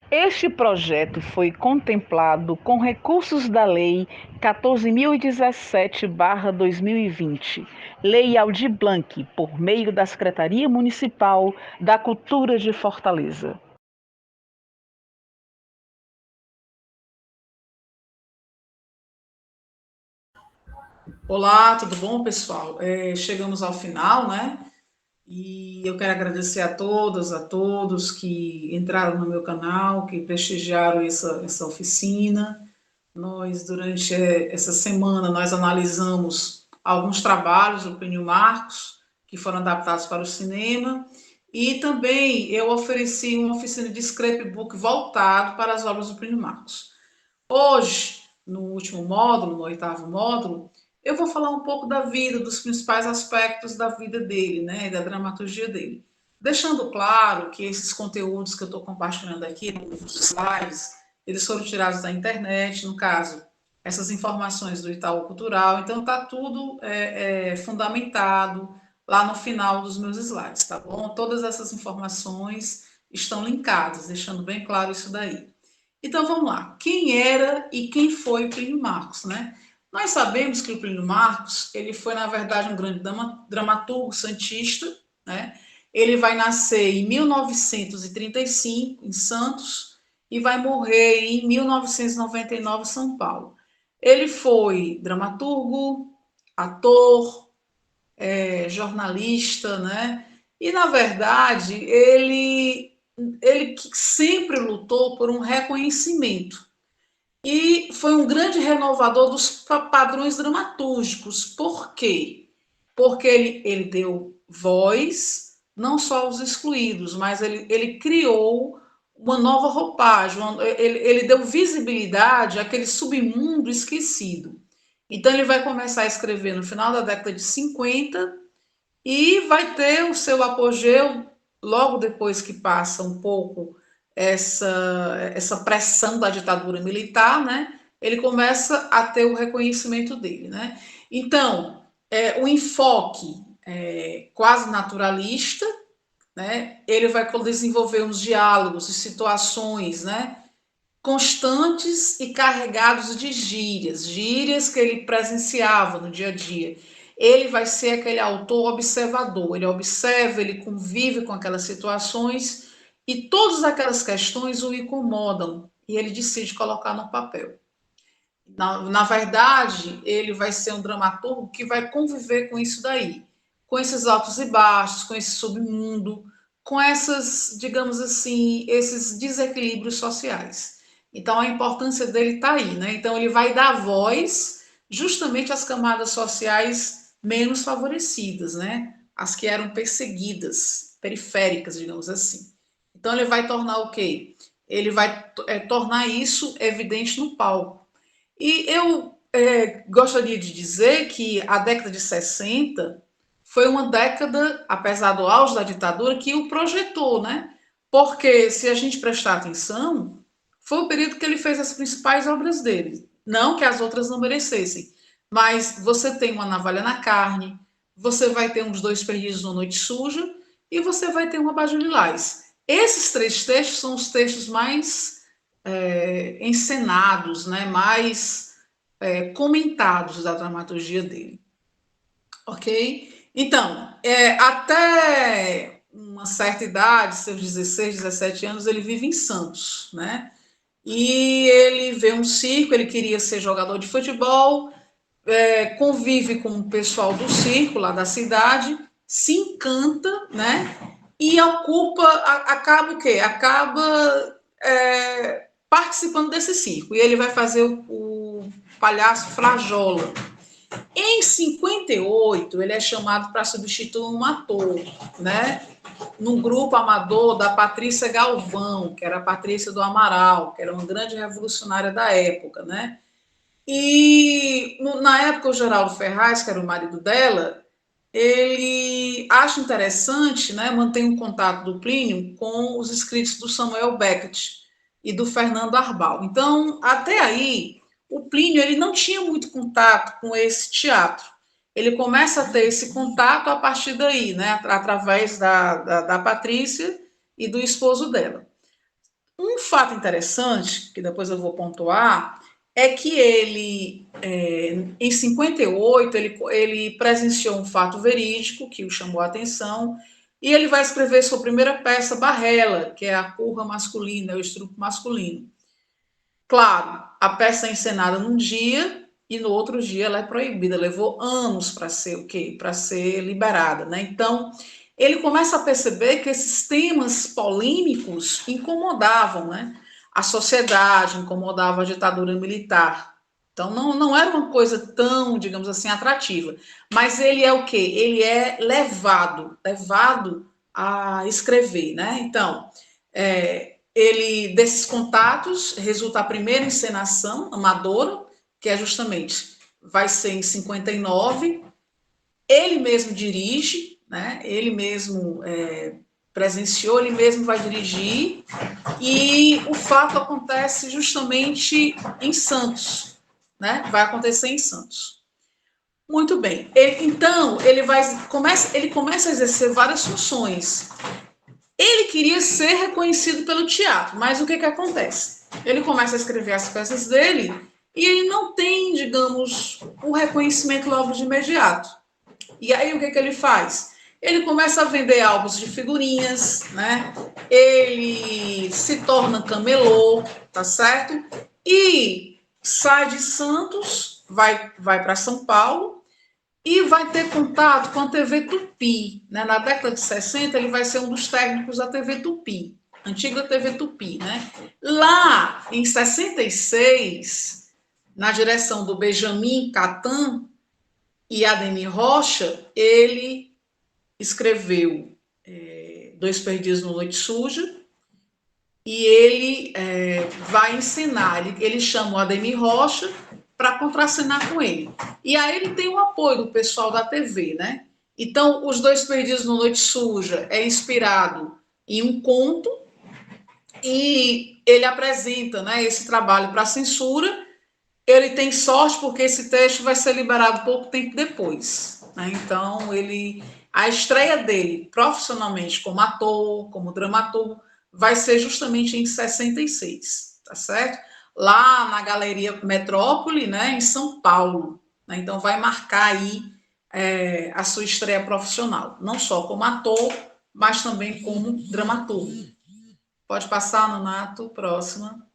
Este projeto foi contemplado com recursos da Lei 14.017/2020, Lei Aldir Blanc, por meio da Secretaria Municipal da Cultura de Fortaleza. Olá, tudo bom, pessoal? Chegamos ao final, né? E eu quero agradecer a todas, a todos que entraram no meu canal, que prestigiaram essa oficina. Nós, durante essa semana, nós analisamos alguns trabalhos do Plínio Marcos, que foram adaptados para o cinema, e também eu ofereci uma oficina de scrapbook voltado para as obras do Plínio Marcos. Hoje, no último módulo, no oitavo módulo, eu vou falar um pouco da vida, dos principais aspectos da vida dele, né, da dramaturgia dele. Deixando claro que esses conteúdos que eu estou compartilhando aqui, nos slides, eles foram tirados da internet, no caso, essas informações do Itaú Cultural, então está tudo fundamentado lá no final dos meus slides, tá bom? Todas essas informações estão linkadas, deixando bem claro isso daí. Então vamos lá. Quem era e quem foi o Plínio Marcos, né? Nós sabemos que o Plínio Marcos, ele foi na verdade um grande dramaturgo santista, né? Ele vai nascer em 1935 em Santos e vai morrer em 1999 em São Paulo. Ele foi dramaturgo, ator, jornalista, né? E na verdade ele sempre lutou por um reconhecimento e foi um grande renovador dos padrões dramatúrgicos. Por quê? Porque ele deu voz não só aos excluídos, mas ele criou uma nova roupagem, ele deu visibilidade àquele submundo esquecido. Então ele vai começar a escrever no final da década de 50 e vai ter o seu apogeu logo depois que passa um pouco essa pressão da ditadura militar, né? Ele começa a ter o reconhecimento dele, né? Então, o enfoque quase naturalista, né? Ele vai desenvolver uns diálogos e situações, né? Constantes e carregados de gírias, gírias que ele presenciava no dia a dia. Ele vai ser aquele autor observador, ele observa, ele convive com aquelas situações e todas aquelas questões o incomodam e ele decide colocar no papel. Na verdade, ele vai ser um dramaturgo que vai conviver com isso daí, com esses altos e baixos, com esse submundo, com essas, digamos assim, esses desequilíbrios sociais. Então, a importância dele está aí, né? Então, ele vai dar voz justamente às camadas sociais menos favorecidas, né? As que eram perseguidas, periféricas, digamos assim. Então, ele vai tornar o quê? Ele vai tornar isso evidente no palco. E eu gostaria de dizer que a década de 60 foi uma década, apesar do auge da ditadura, que o projetou, né? Porque, se a gente prestar atenção, foi o período que ele fez as principais obras dele. Não que as outras não merecessem, mas você tem uma navalha na carne, você vai ter uns dois perdidos na noite suja e você vai ter uma Abaixo de Lilás. Esses três textos são os textos mais encenados, né, mais comentados da dramaturgia dele. Ok? Então, até uma certa idade, seus 16, 17 anos, ele vive em Santos, né? E ele vê um circo, ele queria ser jogador de futebol, convive com o pessoal do circo lá da cidade, se encanta, né? E ocupa, acaba o quê? Acaba participando desse circo. E ele vai fazer o palhaço Frajola. Em 58, ele é chamado para substituir um ator, né? Num grupo amador da Patrícia Galvão, que era a Patrícia do Amaral, que era uma grande revolucionária da época, né? E na época o Geraldo Ferraz, que era o marido dela, ele acha interessante, né, manter um contato do Plínio com os escritos do Samuel Beckett e do Fernando Arbal. Então, até aí, o Plínio ele não tinha muito contato com esse teatro. Ele começa a ter esse contato a partir daí, né, através da Patrícia e do esposo dela. Um fato interessante, que depois eu vou pontuar, é que ele, em 58, ele presenciou um fato verídico que o chamou a atenção, e ele vai escrever sua primeira peça, Barrela, que é a curra masculina, o estrupo masculino. Claro, a peça é encenada num dia e no outro dia ela é proibida. Levou anos para ser o quê? Para ser liberada, né? Então, ele começa a perceber que esses temas polêmicos incomodavam, né? A sociedade, incomodava a ditadura militar. Então, não era uma coisa tão, digamos assim, atrativa. Mas ele é o quê? Ele é levado a escrever, né? Então, ele, desses contatos, resulta a primeira encenação amadora, que é justamente, vai ser em 59. Ele mesmo dirige, né? Ele mesmo presenciou, ele mesmo vai dirigir, e o fato acontece justamente em Santos, né? Vai acontecer em Santos. Muito bem. Então, ele começa a exercer várias funções. Ele queria ser reconhecido pelo teatro, mas o que acontece? Ele começa a escrever as peças dele e ele não tem, digamos, o reconhecimento logo de imediato. E aí o que ele faz? Ele começa a vender álbuns de figurinhas, né? Ele se torna camelô, tá certo? E sai de Santos, vai para São Paulo e vai ter contato com a TV Tupi. Né? Na década de 60, ele vai ser um dos técnicos da TV Tupi, antiga TV Tupi. Né? Lá, em 66, na direção do Benjamin Catan e Ademir Rocha, ele escreveu Dois Perdidos no Noite Suja, e ele vai ensinar, ele chama o Ademir Rocha para contracenar com ele. E aí ele tem o apoio do pessoal da TV, né? Então, Os Dois Perdidos no Noite Suja é inspirado em um conto e ele apresenta, né, esse trabalho para a censura. Ele tem sorte porque esse texto vai ser liberado pouco tempo depois, né? Então, a estreia dele profissionalmente como ator, como dramaturgo, vai ser justamente em 66, tá certo? Lá na Galeria Metrópole, né, em São Paulo. Né? Então, vai marcar aí a sua estreia profissional, não só como ator, mas também como dramaturgo. Pode passar, Nonato, próxima.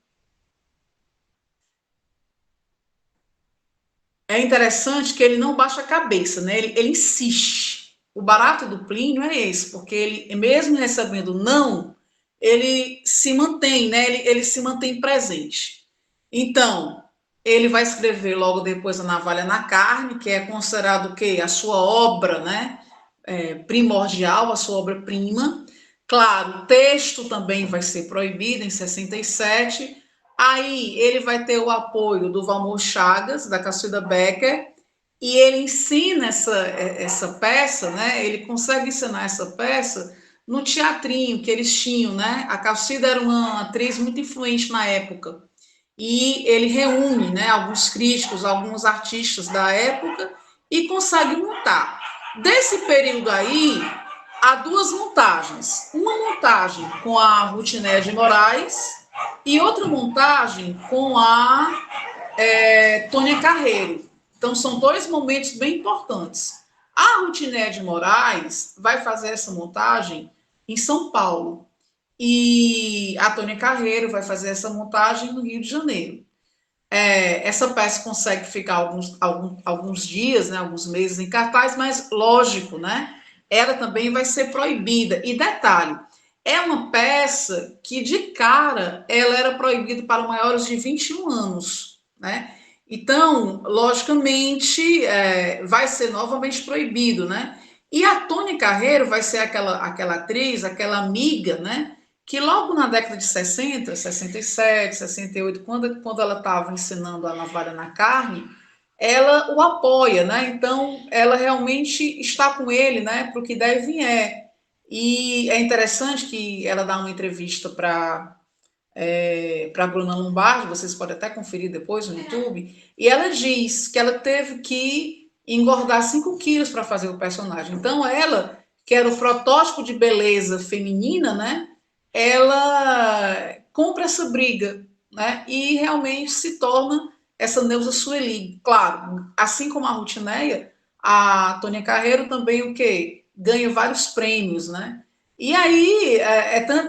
É interessante que ele não baixa a cabeça, né? Ele insiste. O barato do Plínio é esse, porque ele, mesmo recebendo não, ele se mantém, né? Ele se mantém presente. Então, ele vai escrever logo depois A Navalha na Carne, que é considerado o quê? A sua obra, né? Primordial, a sua obra-prima. Claro, o texto também vai ser proibido em 67. Aí ele vai ter o apoio do Valmor Chagas, da Cacilda Becker, e ele ensina essa peça, né? Ele consegue ensinar essa peça no teatrinho que eles tinham, né? A Cacilda era uma atriz muito influente na época. E ele reúne, né, alguns críticos, alguns artistas da época e consegue montar. Desse período aí, há duas montagens. Uma montagem com a Rutinéia de Moraes e outra montagem com a Tônia Carreiro. Então, são dois momentos bem importantes. A Rutinéia de Moraes vai fazer essa montagem em São Paulo e a Tônia Carreiro vai fazer essa montagem no Rio de Janeiro. Essa peça consegue ficar alguns dias, né, alguns meses em cartaz, mas lógico, né, ela também vai ser proibida. E detalhe, é uma peça que de cara ela era proibida para maiores de 21 anos, né? Então, logicamente, vai ser novamente proibido, né? E a Tônia Carreiro vai ser aquela atriz, aquela amiga, né? Que logo na década de 60, 67, 68, quando ela estava ensinando A Navalha na Carne, ela o apoia, né? Então, ela realmente está com ele, né? Para o que der e vier. E é interessante que ela dá uma entrevista para Bruna Lombardi, vocês podem até conferir depois no YouTube, e ela diz que ela teve que engordar 5 quilos para fazer o personagem. Então, ela, que era o protótipo de beleza feminina, né? Ela compra essa briga, né? E realmente se torna essa Neuza Sueli. Claro, assim como a Rutineia, a Tônia Carreiro também o quê? Ganha vários prêmios, né? E aí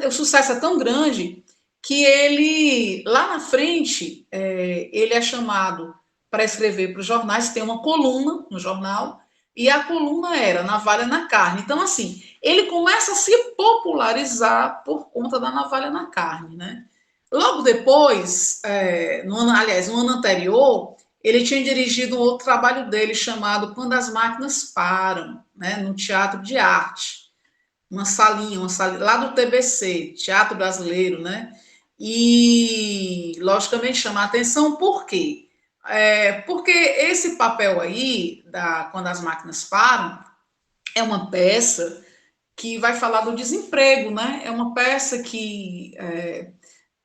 o sucesso é tão grande que ele, lá na frente, ele é chamado para escrever para os jornais, tem uma coluna no jornal, e a coluna era Navalha na Carne. Então, assim, ele começa a se popularizar por conta da Navalha na Carne, né? Logo depois, no ano anterior, ele tinha dirigido um outro trabalho dele chamado Quando as Máquinas Param, né, no Teatro de Arte, uma salinha lá do TBC, Teatro Brasileiro, né? E, logicamente, chama a atenção, por quê? Porque esse papel aí, Quando as Máquinas Param, é uma peça que vai falar do desemprego, né? É uma peça que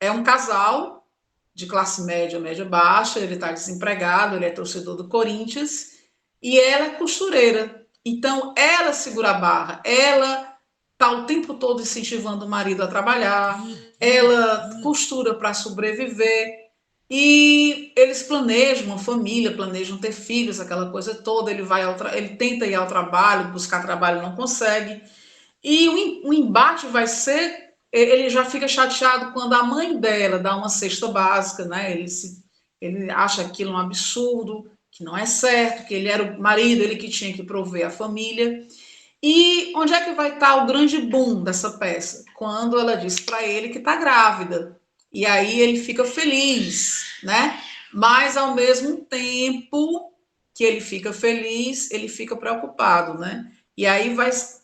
é um casal de classe média, média baixa, ele está desempregado, ele é torcedor do Corinthians, e ela é costureira. Então, ela segura a barra, ela está o tempo todo incentivando o marido a trabalhar, ela costura para sobreviver, e eles planejam uma família, planejam ter filhos, aquela coisa toda, ele tenta ir ao trabalho, buscar trabalho, não consegue, e o embate vai ser, ele já fica chateado quando a mãe dela dá uma cesta básica, né? Ele acha aquilo um absurdo, que não é certo, que ele era o marido, ele que tinha que prover a família. E onde é que vai estar o grande boom dessa peça? Quando ela diz para ele que está grávida. E aí ele fica feliz, né? Mas ao mesmo tempo que ele fica feliz, ele fica preocupado, né? E aí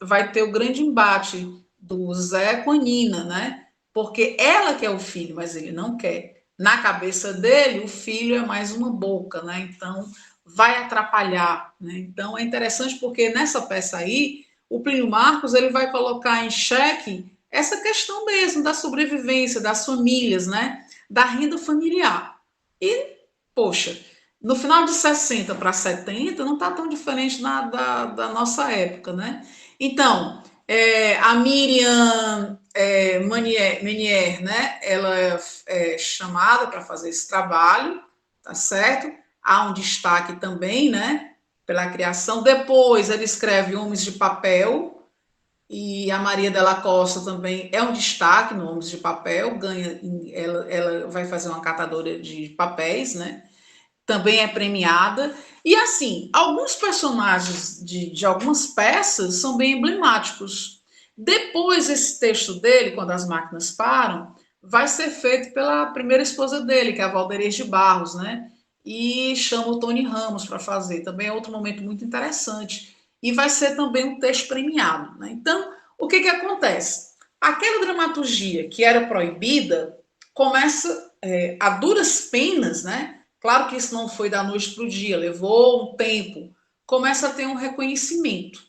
vai ter o grande embate do Zé com a Nina, né? Porque ela quer o filho, mas ele não quer. Na cabeça dele, o filho é mais uma boca, né? Então vai atrapalhar, né? Então é interessante porque nessa peça aí o Plínio Marcos ele vai colocar em xeque essa questão mesmo da sobrevivência das famílias, né? Da renda familiar. E, poxa, no final de 60 para 70 não está tão diferente da nossa época, né? Então, a Miriam Menier, né? Ela é chamada para fazer esse trabalho, tá certo? Há um destaque também, né? Pela criação. Depois ele escreve Homens de Papel, e a Maria Della Costa também é um destaque no Homens de Papel, ela vai fazer uma catadora de papéis, né? Também é premiada. E assim, alguns personagens de algumas peças são bem emblemáticos. Depois, esse texto dele, Quando as Máquinas Param, vai ser feito pela primeira esposa dele, que é a Valderias de Barros, né? E chama o Tony Ramos para fazer. Também é outro momento muito interessante. E vai ser também um texto premiado, né? Então, o que acontece? Aquela dramaturgia que era proibida começa a duras penas, né? Claro que isso não foi da noite para o dia, levou um tempo. Começa a ter um reconhecimento,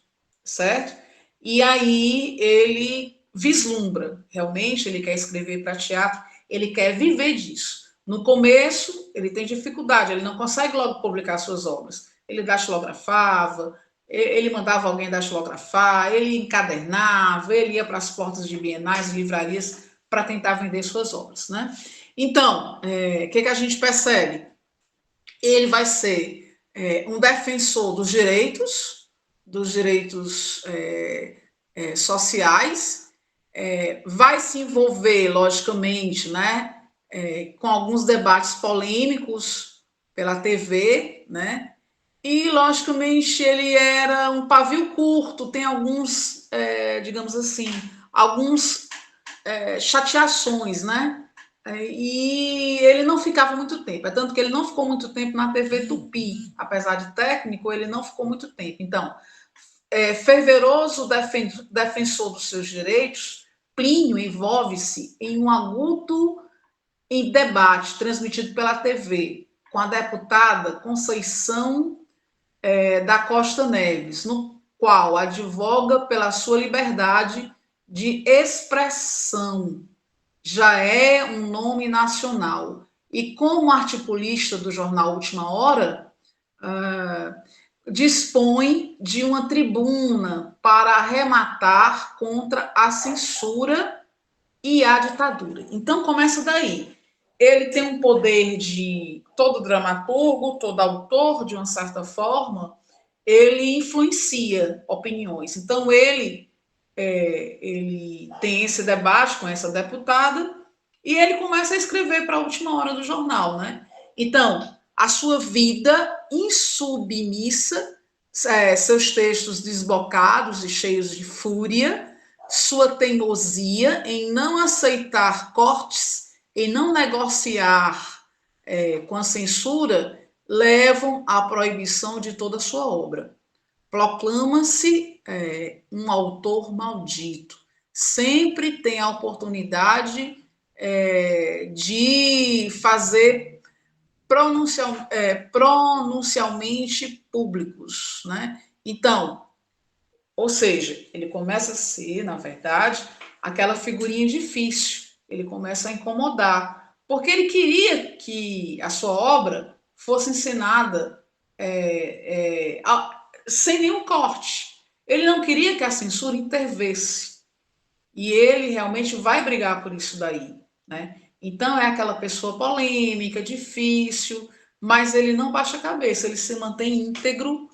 certo? E aí ele vislumbra, realmente, ele quer escrever para teatro, ele quer viver disso. No começo, ele tem dificuldade, ele não consegue logo publicar suas obras. Ele datilografava, ele mandava alguém datilografar, ele encadernava, ele ia para as portas de bienais, livrarias, para tentar vender suas obras, né? Então, o que a gente percebe? Ele vai ser um defensor dos direitos sociais, vai se envolver, logicamente, né, com alguns debates polêmicos pela TV, né, e, logicamente, ele era um pavio curto, tem alguns, digamos assim, alguns chateações, né? E ele não ficava muito tempo. É tanto que ele não ficou muito tempo na TV Tupi. Apesar de técnico, ele não ficou muito tempo. Então, fervoroso defensor dos seus direitos, Plínio envolve-se em um agudo em debate transmitido pela TV com a deputada Conceição da Costa Neves, no qual advoga pela sua liberdade de expressão. Já é um nome nacional. E como articulista do jornal Última Hora, dispõe de uma tribuna para arrematar contra a censura e a ditadura. Então começa daí. Ele tem um poder de todo dramaturgo, todo autor, de uma certa forma, ele influencia opiniões. Então ele tem esse debate com essa deputada e ele começa a escrever para a última hora do jornal, né? Então, a sua vida insubmissa, seus textos desbocados e cheios de fúria, sua teimosia em não aceitar cortes, em não negociar com a censura, levam à proibição de toda a sua obra. Proclama-se um autor maldito. Sempre tem a oportunidade de fazer pronuncialmente públicos, né? Então, ou seja, ele começa a ser, na verdade, aquela figurinha difícil. Ele começa a incomodar, porque ele queria que a sua obra fosse ensinada sem nenhum corte. Ele não queria que a censura intervesse. E ele realmente vai brigar por isso daí, né? Então é aquela pessoa polêmica, difícil, mas ele não baixa a cabeça, ele se mantém íntegro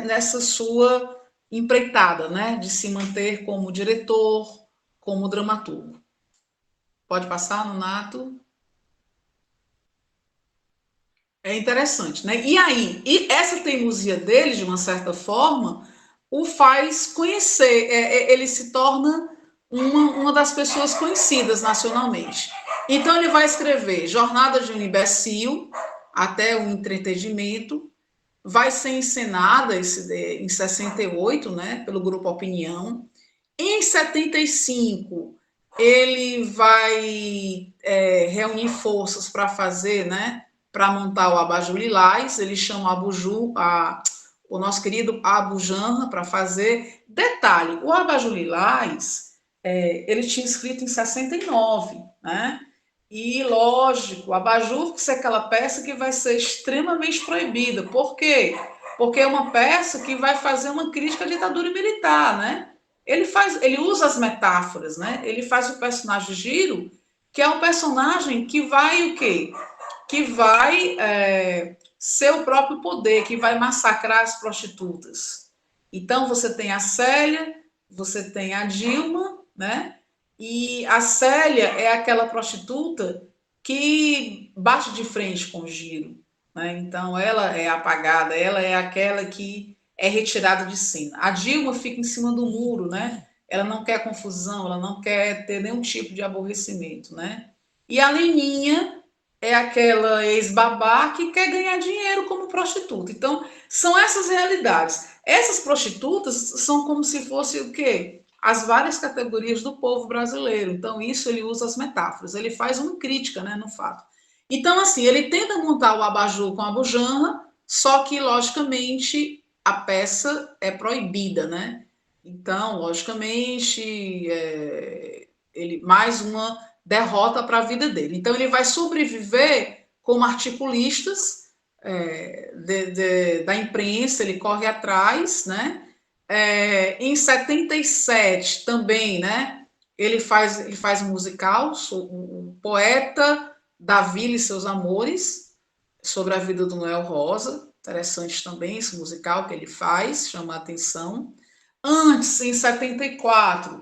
nessa sua empreitada, né? De se manter como diretor, como dramaturgo. Pode passar, Nonato? É interessante, né? E aí, essa teimosia dele, de uma certa forma, o faz conhecer, ele se torna uma das pessoas conhecidas nacionalmente. Então ele vai escrever Jornada de um Imbecil, até o Entretenimento, vai ser encenada em 68, né, pelo Grupo Opinião. Em 75, ele vai reunir forças para fazer, né, para montar o Abajur Lilás. Ele chama o nosso querido Abu Janra para fazer. Detalhe, o Abajur Lilás, ele tinha escrito em 69, né? E, lógico, o Abajur é aquela peça que vai ser extremamente proibida. Por quê? Porque é uma peça que vai fazer uma crítica à ditadura militar, né? Ele usa as metáforas, né? Ele faz o personagem Giro, que é um personagem que vai o quê? Que vai ser o próprio poder, que vai massacrar as prostitutas. Então você tem a Célia, você tem a Dilma, né? E a Célia é aquela prostituta que bate de frente com o Giro, né? Então ela é apagada, ela é aquela que é retirada de cena. A Dilma fica em cima do muro, né? Ela não quer confusão, ela não quer ter nenhum tipo de aborrecimento, né? E a Leninha é aquela ex-babá que quer ganhar dinheiro como prostituta. Então, são essas realidades. Essas prostitutas são como se fosse o quê? As várias categorias do povo brasileiro. Então, isso ele usa as metáforas. Ele faz uma crítica, né, no fato. Então, assim, ele tenta montar o abajur com a bujanra, só que, logicamente, a peça é proibida, né? Então, logicamente, ele mais uma derrota para a vida dele. Então, ele vai sobreviver como articulistas da imprensa, ele corre atrás, né? Em 77 também, né? Ele faz um musical, o Poeta da Vila e Seus Amores, sobre a vida do Noel Rosa. Interessante também esse musical que ele faz, chama a atenção. Antes, em 74,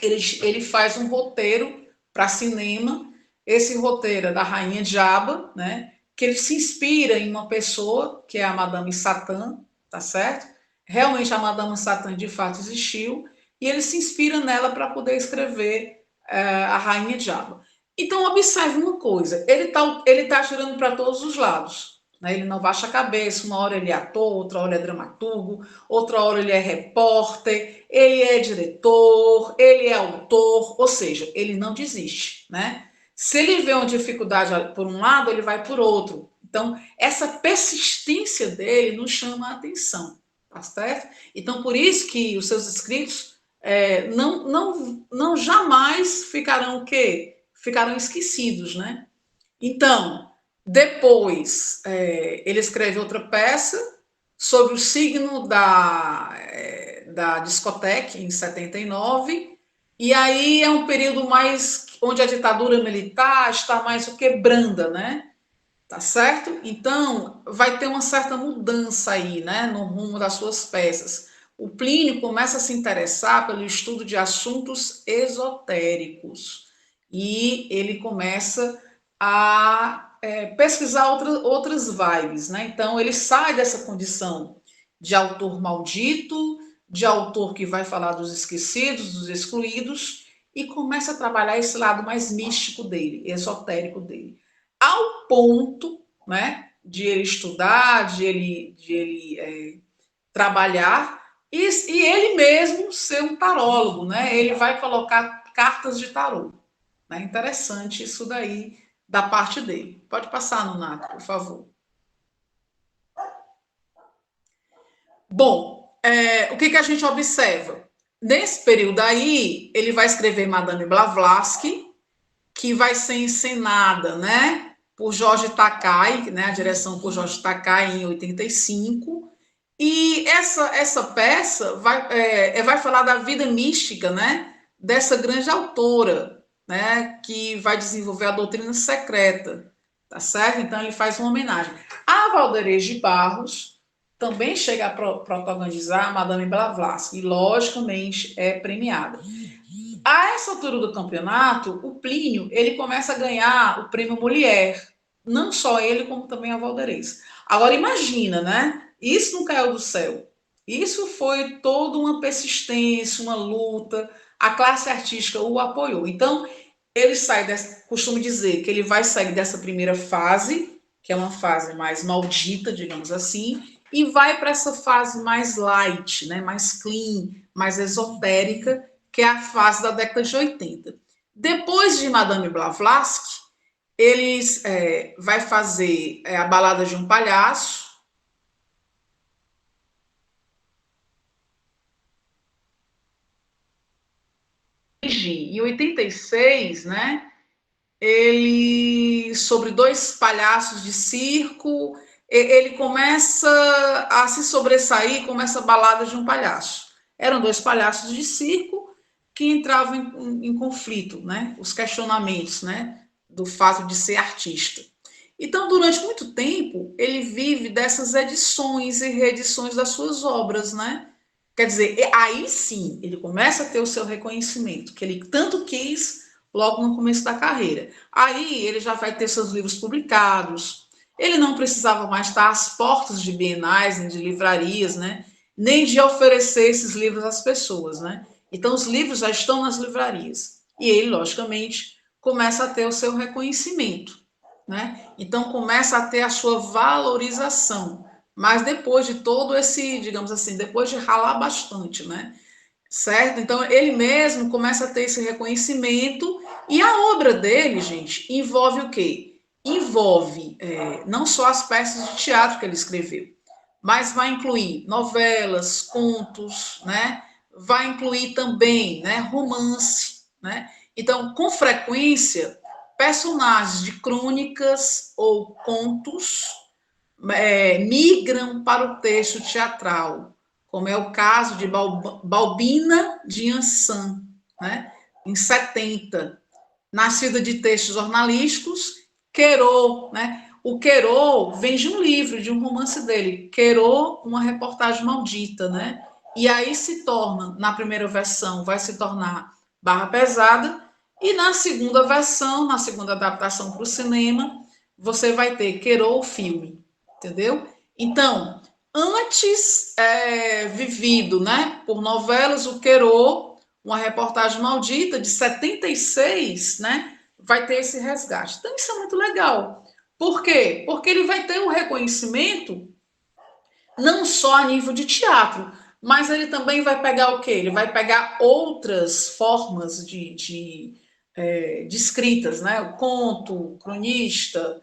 ele faz um roteiro para cinema. Esse roteiro é da Rainha Jabba, né? Que ele se inspira em uma pessoa, que é a Madame Satã, tá certo? Realmente a Madame Satã de fato existiu, e ele se inspira nela para poder escrever a Rainha Jabba. Então, observe uma coisa, ele tá atirando para todos os lados. Né? Ele não baixa a cabeça, uma hora ele é ator, outra hora é dramaturgo, outra hora ele é repórter, ele é diretor, ele é autor, ou seja, ele não desiste, né? Se ele vê uma dificuldade por um lado, ele vai por outro. Então, essa persistência dele nos chama a atenção, tá certo? Então, por isso que os seus escritos não jamais ficarão o quê? Ficarão esquecidos, né? Então, depois, ele escreve outra peça sobre o signo da discoteca, em 79, E aí é um período mais onde a ditadura militar está mais o que branda, né? Tá certo? Então, vai ter uma certa mudança aí, né, no rumo das suas peças. O Plínio começa a se interessar pelo estudo de assuntos esotéricos e ele começa a pesquisar outras vibes, né? Então, ele sai dessa condição de autor maldito, de autor que vai falar dos esquecidos, dos excluídos, e começa a trabalhar esse lado mais místico dele, esotérico dele, ao ponto, né, de ele estudar, de ele trabalhar e ele mesmo ser um tarólogo, né? Ele vai colocar cartas de tarô. Né? Interessante isso daí da parte dele. Pode passar, Nonato, por favor. Bom, o que a gente observa? Nesse período aí, ele vai escrever Madame Blavatsky, que vai ser encenada, né, por Jorge Takei, né, a direção por Jorge Takei em 85. E essa peça vai falar da vida mística, né, dessa grande autora, né, que vai desenvolver a doutrina secreta, tá certo? Então ele faz uma homenagem. A Valderez de Barros também chega a protagonizar a Madame Blavatsky, e logicamente é premiada. A essa altura do campeonato, o Plínio ele começa a ganhar o prêmio Molière. Não só ele, como também a Valderez. Agora imagina, né? Isso não caiu do céu. Isso foi toda uma persistência, uma luta. A classe artística o apoiou. Então, ele sai dessa, costumo dizer que ele vai sair dessa primeira fase, que é uma fase mais maldita, digamos assim, e vai para essa fase mais light, né? Mais clean, mais esotérica, que é a fase da década de 80. Depois de Madame Blavatsky, eles vai fazer a Balada de um Palhaço. Em 86, né? Ele sobre dois palhaços de circo, ele começa a se sobressair com essa Balada de um Palhaço. Eram dois palhaços de circo que entravam em conflito, né? Os questionamentos, né? Do fato de ser artista. Então, durante muito tempo, ele vive dessas edições e reedições das suas obras, né? Quer dizer, aí sim, ele começa a ter o seu reconhecimento, que ele tanto quis logo no começo da carreira. Aí ele já vai ter seus livros publicados, ele não precisava mais estar às portas de bienais, nem de livrarias, né? Nem de oferecer esses livros às pessoas, né? Então, os livros já estão nas livrarias. E ele, logicamente, começa a ter o seu reconhecimento, né? Então, começa a ter a sua valorização. Mas depois de todo esse, digamos assim, depois de ralar bastante, né? Certo? Então, ele mesmo começa a ter esse reconhecimento e a obra dele, gente, envolve o quê? Envolve não só as peças de teatro que ele escreveu, mas vai incluir novelas, contos, né? Vai incluir também, né, romance, né? Então, com frequência, personagens de crônicas ou contos migram para o texto teatral, como é o caso de Balbina de Ansan, né? Em 70, nascida de textos jornalísticos, Querot, né? O Querot vem de um livro, de um romance dele, Querot, uma reportagem maldita, né? E aí se torna, na primeira versão, vai se tornar Barra Pesada, e na segunda versão, na segunda adaptação para o cinema, você vai ter Querot, o filme, entendeu? Então, antes vivido, né, por novelas, o Querot, uma reportagem maldita de 76, né, vai ter esse resgate. Então, isso é muito legal. Por quê? Porque ele vai ter um reconhecimento não só a nível de teatro, mas ele também vai pegar o quê? Ele vai pegar outras formas de escritas, né? O conto, o cronista,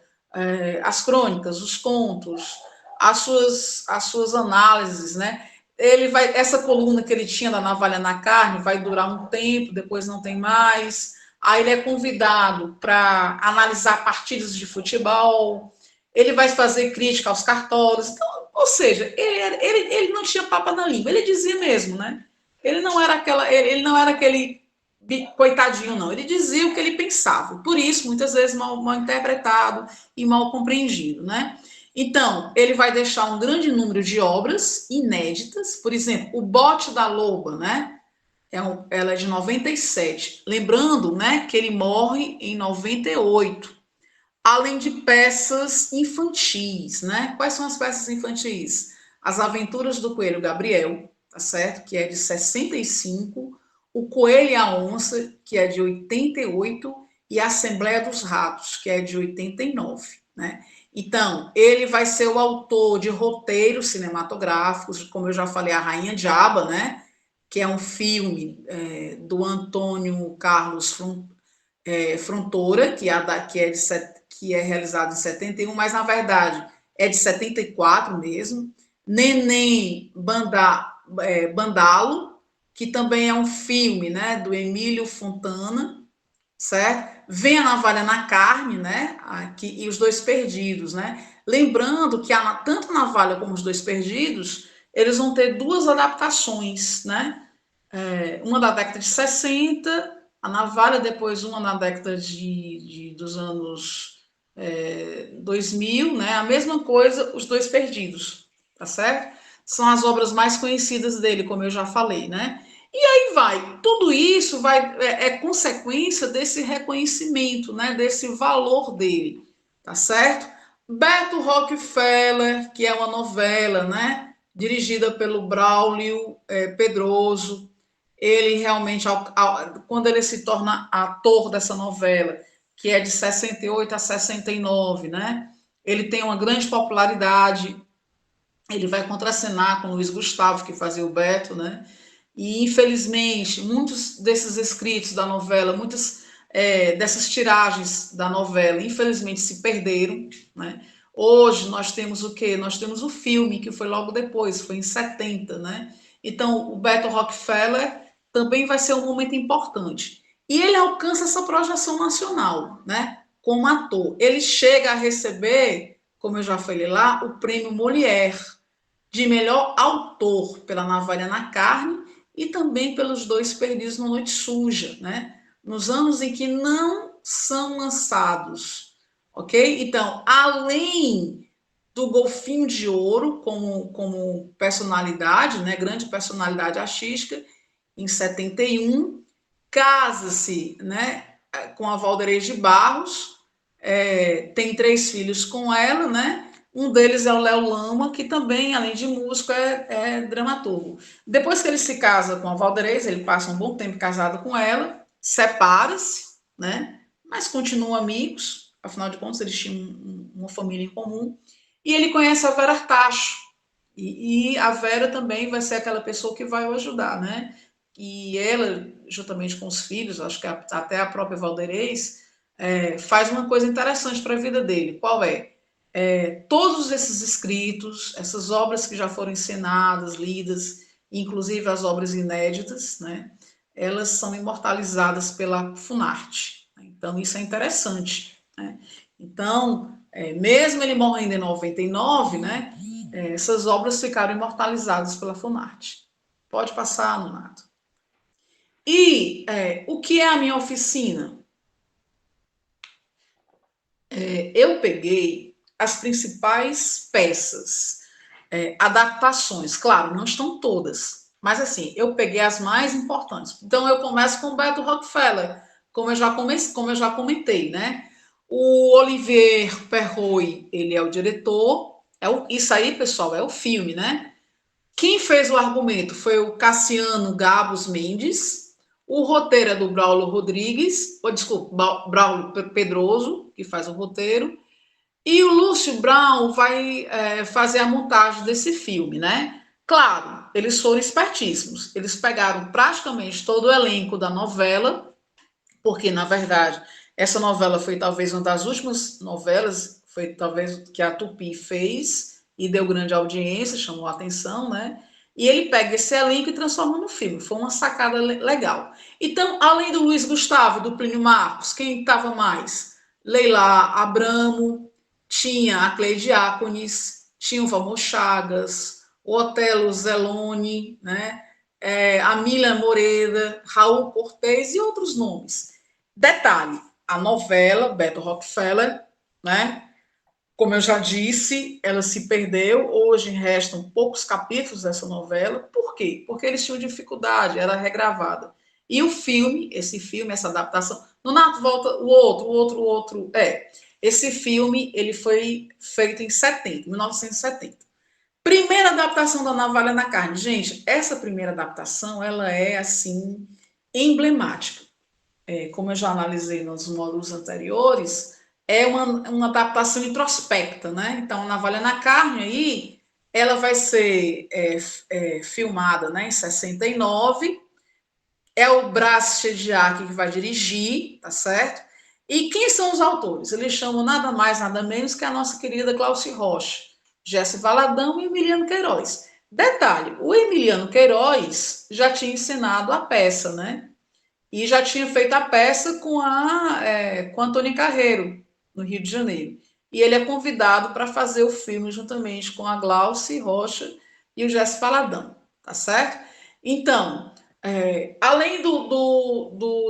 as crônicas, os contos, as suas análises, né? Ele vai, essa coluna que ele tinha da Navalha na Carne vai durar um tempo, depois não tem mais. Aí ele é convidado para analisar partidas de futebol, ele vai fazer crítica aos cartórios. Então, ou seja, ele não tinha papa na língua, ele dizia mesmo, né? Ele não era aquele coitadinho não, ele dizia o que ele pensava, por isso muitas vezes mal interpretado e mal compreendido, né? Então, ele vai deixar um grande número de obras inéditas, por exemplo, O Bote da Loba, né? Ela é de 97, lembrando, né, que ele morre em 98, além de peças infantis, né? Quais são as peças infantis? As Aventuras do Coelho Gabriel, tá certo? Que é de 65, O Coelho e a Onça, que é de 88, e a Assembleia dos Ratos, que é de 89, né? Então, ele vai ser o autor de roteiros cinematográficos, como eu já falei, A Rainha Diaba, né? Que é um filme do Antônio Carlos Frontora, que é realizado em 71, mas na verdade é de 74 mesmo. Neném Bandalo, que também é um filme, né, do Emílio Fontana, certo? Vem a Navalha na Carne, né, aqui, e Os Dois Perdidos, né? Lembrando que tanto a Navalha como Os Dois Perdidos, eles vão ter duas adaptações, né? Uma da década de 60, a Navalha, depois uma na década dos anos 2000, né? A mesma coisa, Os Dois Perdidos, tá certo? São as obras mais conhecidas dele, como eu já falei, né? E aí vai, tudo isso é consequência desse reconhecimento, né? Desse valor dele, tá certo? Beto Rockefeller, que é uma novela, né? Dirigida pelo Braulio Pedroso, ele realmente, quando ele se torna ator dessa novela, que é de 68 a 69, né? Ele tem uma grande popularidade, ele vai contracenar com o Luiz Gustavo, que fazia o Beto, né? E, infelizmente, muitos desses escritos da novela, muitas dessas tiragens da novela, infelizmente, se perderam, né? Hoje nós temos o quê? Nós temos o filme, que foi logo depois, foi em 70, né? Então, o Beto Rockefeller também vai ser um momento importante. E ele alcança essa projeção nacional, né? Como ator. Ele chega a receber, como eu já falei lá, o prêmio Molière de melhor autor pela Navalha na Carne e também pelos Dois Perdidos na Noite Suja, né? Nos anos em que não são lançados, ok? Então, além do Golfinho de Ouro como personalidade, né? Grande personalidade artística, em 71, casa-se, né? Com a Valderez de Barros, tem 3 filhos com ela, né? Um deles é o Léo Lama, que também, além de músico, é dramaturgo. Depois que ele se casa com a Valderez, ele passa um bom tempo casado com ela, separa-se, né? Mas continuam amigos, afinal de contas, eles tinham uma família em comum. E ele conhece a Vera Artacho. E a Vera também vai ser aquela pessoa que vai o ajudar, né? E ela, juntamente com os filhos, acho que até a própria Valderez, faz uma coisa interessante para a vida dele. Qual é? Todos esses escritos, essas obras que já foram ensinadas, lidas, inclusive as obras inéditas, né, elas são imortalizadas pela Funarte. Então, isso é interessante. Né? Então, mesmo ele morrendo em 99, né, essas obras ficaram imortalizadas pela Funarte. Pode passar, Nonato. E o que é a minha oficina? Eu peguei as principais peças, adaptações, claro, não estão todas, mas assim, eu peguei as mais importantes. Então, eu começo com o Beto Rockefeller, como eu já comentei, né? O Olivier Perroy, ele é o diretor, isso aí, pessoal, é o filme, né? Quem fez o argumento foi o Cassiano Gabos Mendes, o roteiro é do Braulio Rodrigues, Braulio Pedroso, que faz o roteiro, e o Lúcio Brown vai fazer a montagem desse filme, né? Claro, eles foram espertíssimos. Eles pegaram praticamente todo o elenco da novela, porque, na verdade, essa novela foi talvez uma das últimas novelas, foi talvez que a Tupi fez e deu grande audiência, chamou a atenção, né? E ele pega esse elenco e transforma no filme. Foi uma sacada legal. Então, além do Luiz Gustavo, do Plínio Marcos, quem estava mais? Leila Abramo, tinha a Cleide Ácones, tinha o Valmor Chagas, o Otelo Zeloni, né? Amília Moreira, Raul Cortez e outros nomes. Detalhe, a novela Beto Rockefeller, né? Como eu já disse, ela se perdeu. Hoje restam poucos capítulos dessa novela. Por quê? Porque eles tinham dificuldade, era regravada. E o filme, essa adaptação. Nonato, volta o outro. Esse filme, ele foi feito em 1970. Primeira adaptação da Navalha na Carne. Gente, essa primeira adaptação, ela é, assim, emblemática. Como eu já analisei nos módulos anteriores, é uma adaptação introspecta, né? Então, a Navalha na Carne aí, ela vai ser filmada, né, em 69. É o Brás Chediak que vai dirigir, tá certo? E quem são os autores? Eles chamam nada mais, nada menos que a nossa querida Glauci Rocha, Jesse Valadão e Emiliano Queiroz. Detalhe, o Emiliano Queiroz já tinha ensinado a peça, né? E já tinha feito a peça com a Tony Carreiro, no Rio de Janeiro. E ele é convidado para fazer o filme juntamente com a Glauci Rocha e o Jesse Valadão, tá certo? Então, além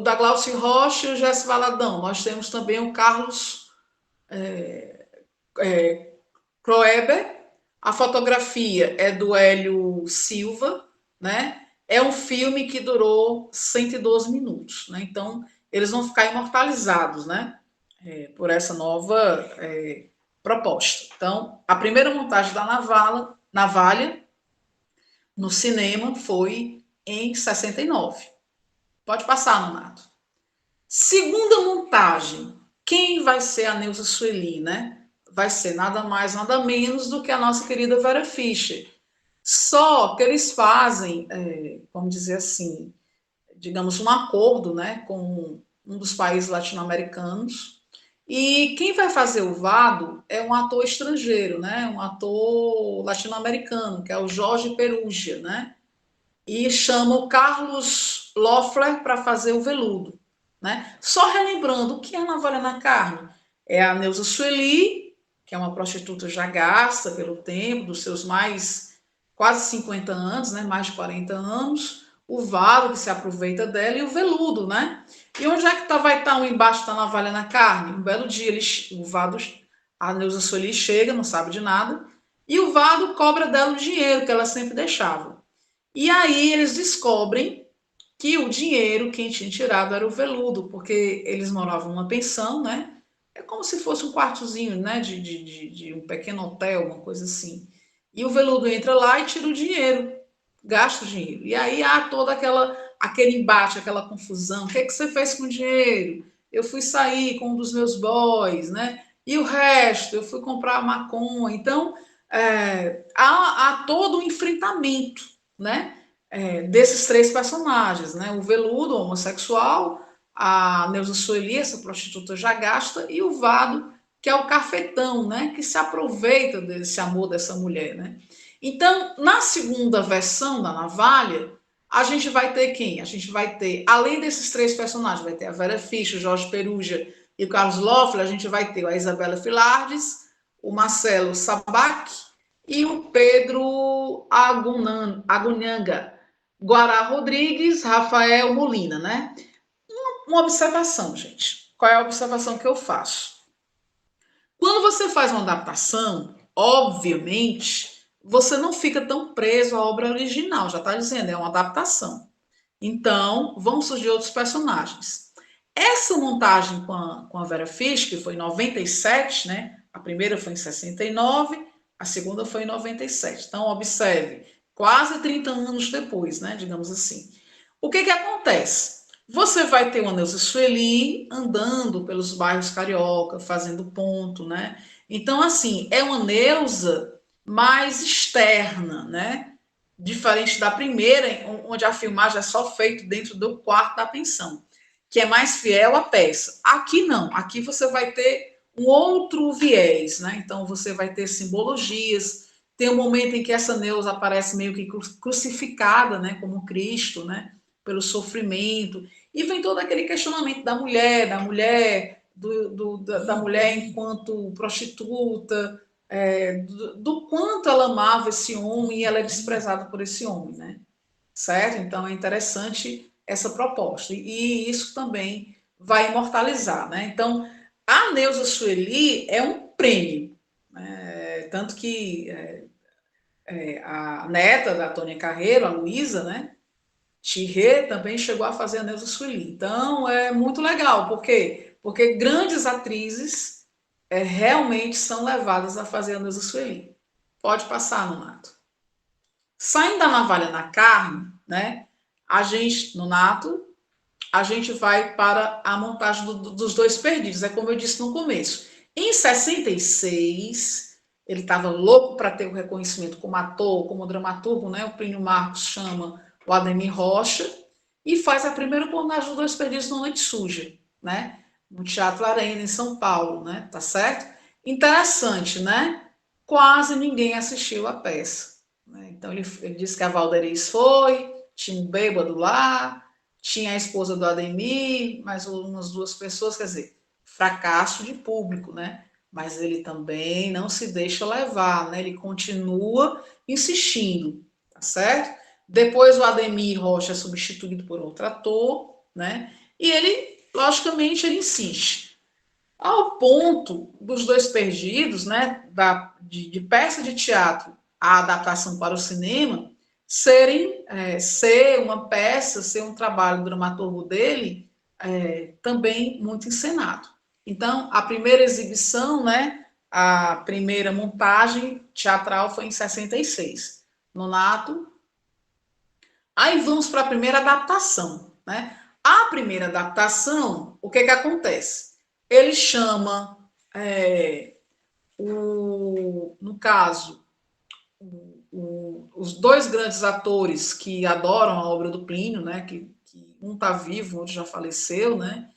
da Glauci Rocha e o Jesse Valadão, nós temos também o Carlos Kroeber. A fotografia é do Hélio Silva, né? É um filme que durou 112 minutos, né? Então, eles vão ficar imortalizados, né? Por essa nova proposta. Então, a primeira montagem da Navalha no cinema foi em 69. Pode passar, Nonato. Segunda montagem. Quem vai ser a Neuza Sueli, né? Vai ser nada mais, nada menos do que a nossa querida Vera Fischer. Só que eles fazem, vamos dizer assim, digamos, um acordo, né, com um dos países latino-americanos. E quem vai fazer o Vado é um ator estrangeiro, né, um ator latino-americano, que é o Jorge Perugia, né? E chama o Carlos Loeffler para fazer o Veludo, né? Só relembrando, o que é a Navalha na Carne? É a Neuza Sueli, que é uma prostituta já gasta pelo tempo, dos seus mais quase 50 anos, né? Mais de 40 anos, o Vado, que se aproveita dela, e o Veludo, né? E onde é que vai estar o embaixo da Navalha na Carne? Um belo dia, o Vado, a Neuza Sueli chega, não sabe de nada, e o Vado cobra dela o dinheiro que ela sempre deixava. E aí eles descobrem que o dinheiro quem tinha tirado era o Veludo, porque eles moravam numa pensão, né? É como se fosse um quartozinho, né? De um pequeno hotel, uma coisa assim. E o Veludo entra lá e tira o dinheiro, gasta o dinheiro. E aí há aquele embate, aquela confusão. O que é que você fez com o dinheiro? Eu fui sair com um dos meus boys, né? E o resto, eu fui comprar maconha. Então, há todo um enfrentamento, né? Desses três personagens, né? O Veludo, o homossexual, a Neuza Sueli, essa prostituta já gasta, e o Vado, que é o cafetão, né? Que se aproveita desse amor dessa mulher, né? Então, na segunda versão da Navalha, a gente vai ter quem? A gente vai ter, além desses três personagens, vai ter a Vera Fischer, o Jorge Perugia e o Carlos Loeffler, a gente vai ter a Isabela Filardes, o Marcelo Sabac e o Pedro Agunhanga, Guará Rodrigues, Rafael Molina, né? Uma observação, gente. Qual é a observação que eu faço? Quando você faz uma adaptação, obviamente, você não fica tão preso à obra original, já está dizendo, é uma adaptação. Então, vão surgir outros personagens. Essa montagem com a Vera Fischer, que foi em 97, né? A primeira foi em 69, a segunda foi em 97. Então, observe, quase 30 anos depois, né? Digamos assim. O que acontece? Você vai ter uma Neuza Sueli andando pelos bairros carioca, fazendo ponto, né? Então, assim, é uma Neuza mais externa, né? Diferente da primeira, onde a filmagem é só feita dentro do quarto da pensão, que é mais fiel à peça. Aqui não, aqui você vai ter um outro viés, né? Então você vai ter simbologias, tem um momento em que essa Neuza aparece meio que crucificada, né, como Cristo, né, pelo sofrimento, e vem todo aquele questionamento da mulher, da mulher enquanto prostituta, do quanto ela amava esse homem e ela é desprezada por esse homem, né? certo? Então é interessante essa proposta. E isso também vai imortalizar, né? Então, a Neuza Sueli é um prêmio, né? Tanto que a neta da Tônia Carreiro, a Luísa, né? Thierry também chegou a fazer a Neuza Sueli. Então é muito legal, por quê? Porque grandes atrizes realmente são levadas a fazer a Neuza Sueli. Pode passar, Nonato. Saindo da navalha na carne, né? A gente, Nonato, a gente vai para a montagem dos dois perdidos. É como eu disse no começo. Em 66, ele estava louco para ter o reconhecimento como ator, como dramaturgo, né? O Plínio Marcos chama o Ademir Rocha e faz a primeira montagem dos dois perdidos na Noite Suja, né? No Teatro Arena, em São Paulo, né? Tá certo? Interessante, né? Quase ninguém assistiu a peça. Né? Então ele disse que a Valderiz foi, tinha um bêbado lá, tinha a esposa do Ademir, mais umas duas pessoas, quer dizer, fracasso de público, né? Mas ele também não se deixa levar, né? Ele continua insistindo, tá certo? Depois o Ademir Rocha é substituído por outro ator, né? E ele, logicamente, ele insiste. Ao ponto dos dois perdidos, né? De peça de teatro a adaptação para o cinema, ser uma peça, ser um trabalho dramaturgo dele também muito encenado. Então, a primeira exibição, né, a primeira montagem teatral foi em 66, Nonato. Aí vamos para a primeira adaptação, né? A primeira adaptação, o que acontece? Ele chama, no caso, os dois grandes atores que adoram a obra do Plínio, né? Que um está vivo, o outro já faleceu, né?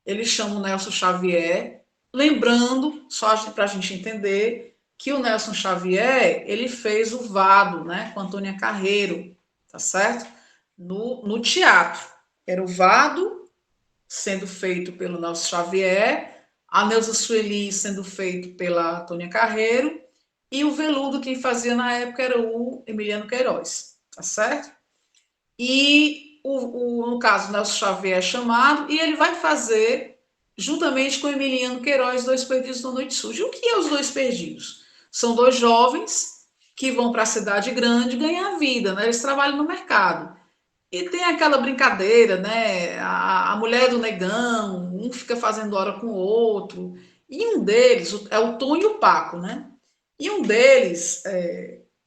Ele chama o Nelson Xavier, lembrando, só para a gente entender, que o Nelson Xavier ele fez o Vado, né? Com Antônia Carreiro, tá certo? No teatro. Era o Vado sendo feito pelo Nelson Xavier, a Neuza Sueli sendo feito pela Antônia Carreiro, e o Veludo quem fazia na época era o Emiliano Queiroz, tá certo? E no caso, o Nelson Xavier é chamado e ele vai fazer, juntamente com o Emiliano Queiroz, Dois Perdidos na Noite Suja. E o que é os Dois Perdidos? São dois jovens que vão para a cidade grande ganhar vida, né? Eles trabalham no mercado. E tem aquela brincadeira, né? A mulher do negão, um fica fazendo hora com o outro. E um deles é o Tom e o Paco, né? E um deles,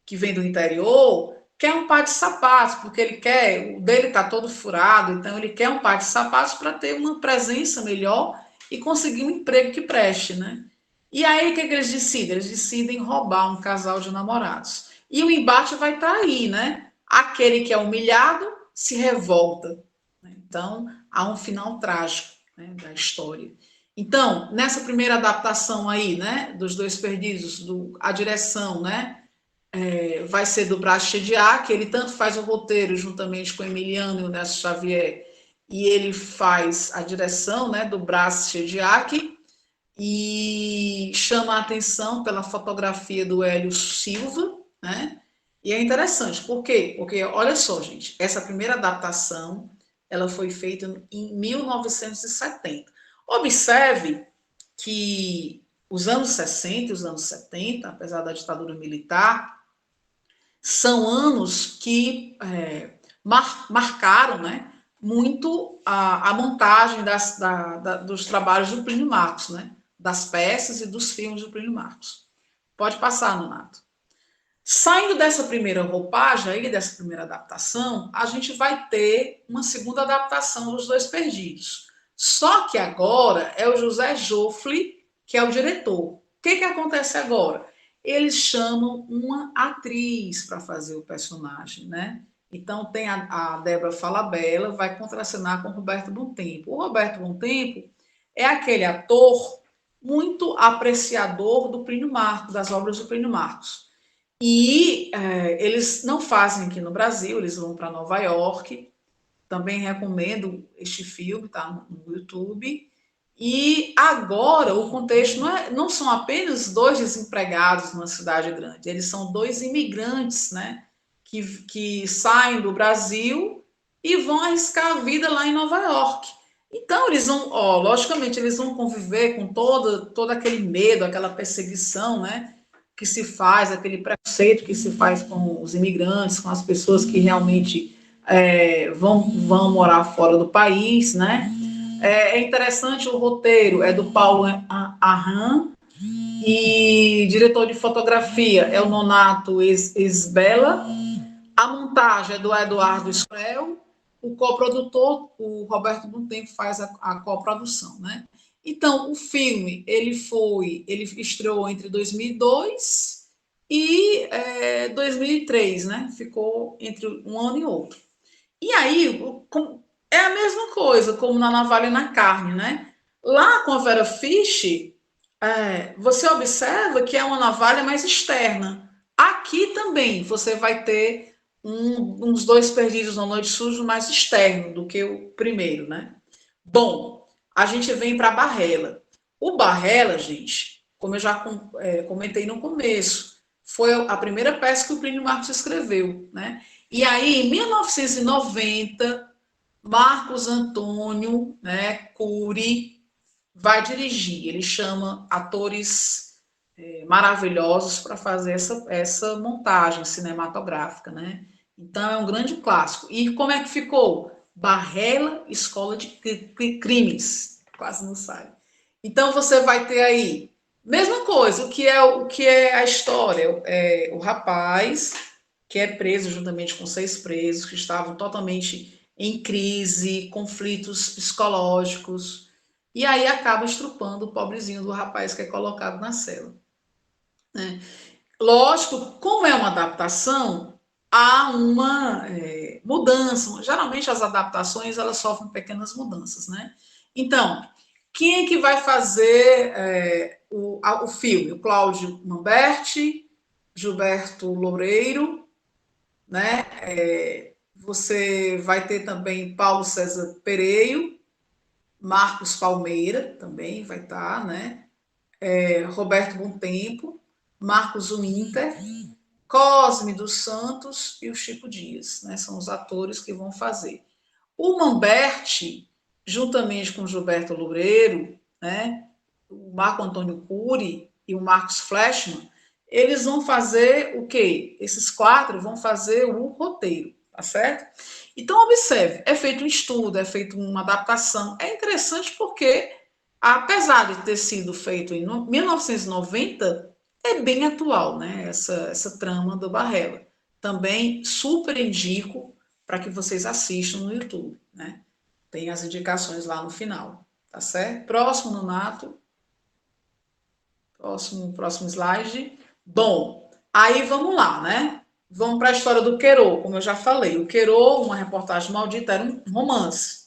que vem do interior, quer um par de sapatos, porque ele quer, o dele está todo furado, então ele quer um par de sapatos para ter uma presença melhor e conseguir um emprego que preste, né? E aí o que eles decidem? Eles decidem roubar um casal de namorados. E o embate vai estar aí, né? Aquele que é humilhado se revolta. Né? Então, há um final trágico, né, da história. Então, nessa primeira adaptação aí, né, dos Dois Perdidos, a direção, né, vai ser do Brás Chediak, ele tanto faz o roteiro juntamente com o Emiliano e o Nelson Xavier, e ele faz a direção, né, do Brás Chediak, e chama a atenção pela fotografia do Hélio Silva, né? E é interessante, por quê? Porque, olha só, gente, essa primeira adaptação, ela foi feita em 1970. Observe que os anos 60 e os anos 70, apesar da ditadura militar, são anos que marcaram, né, muito a montagem dos trabalhos do Plínio Marcos, né, das peças e dos filmes do Plínio Marcos. Pode passar, Nonato. Saindo dessa primeira roupagem, aí, dessa primeira adaptação, a gente vai ter uma segunda adaptação dos Dois Perdidos. Só que agora é o José Joffre que é o diretor. O que acontece agora? Eles chamam uma atriz para fazer o personagem, né? Então tem a Débora Falabella, vai contracenar com o Roberto Bontempo. O Roberto Bontempo é aquele ator muito apreciador do Plínio Marcos, das obras do Plínio Marcos. E eles não fazem aqui no Brasil, eles vão para Nova York. Também recomendo este filme, tá no YouTube. E agora o contexto não são apenas dois desempregados numa cidade grande, eles são dois imigrantes, né, que saem do Brasil e vão arriscar a vida lá em Nova York. Então, eles vão, logicamente, eles vão conviver com todo aquele medo, aquela perseguição, né, que se faz, aquele preconceito que se faz com os imigrantes, com as pessoas que realmente vão morar fora do país, né? É interessante o roteiro, é do Paulo Arran, e diretor de fotografia é o Nonato Isbella, a montagem é do Eduardo Esprel, o coprodutor, o Roberto Bontempo, faz a coprodução, né? Então, o filme, ele estreou entre 2002 e 2003, né? Ficou entre um ano e outro. E aí, é a mesma coisa, como na Navalha e na Carne, né? Lá com a Vera Fischer, você observa que é uma navalha mais externa. Aqui também você vai ter uns dois perdidos na noite sujo mais externo do que o primeiro, né? Bom, a gente vem para Barrela. O Barrela, gente, como eu já comentei no começo, foi a primeira peça que o Plínio Marcos escreveu, né? E aí, em 1990, Marcos Antônio, né, Cury, vai dirigir. Ele chama atores maravilhosos para fazer essa montagem cinematográfica, né? Então é um grande clássico. E como é que ficou? Barrela, Escola de Crimes. Quase não sai. Então você vai ter aí mesma coisa. O que é a história? O rapaz que é preso juntamente com 6 presos que estavam totalmente em crise, conflitos psicológicos, e aí acaba estrupando o pobrezinho do rapaz que é colocado na cela, né? Lógico, como é uma adaptação, há uma mudança. Geralmente as adaptações elas sofrem pequenas mudanças, né? Então, quem é que vai fazer o filme? O Cláudio Mamberti, Gilberto Loureiro, né? Você vai ter também Paulo César Pereio, Marcos Palmeira também vai estar, né? Roberto Bontempo, Marcos Winter, Cosme dos Santos e o Chico Dias, né? São os atores que vão fazer. O Mamberti, juntamente com o Gilberto Loureiro, né? O Marco Antônio Cury e o Marcos Fleshman, eles vão fazer o quê? Esses 4 vão fazer o roteiro, tá certo? Então, observe, é feito um estudo, é feito uma adaptação. É interessante porque, apesar de ter sido feito em 1990, é bem atual, né? Essa trama do Barrela. Também super indico para que vocês assistam no YouTube, né? Tem as indicações lá no final, tá certo? Próximo, Nonato. Próximo slide. Bom, aí vamos lá, né? Vamos para a história do Querô, como eu já falei. O Querô, uma reportagem maldita, era um romance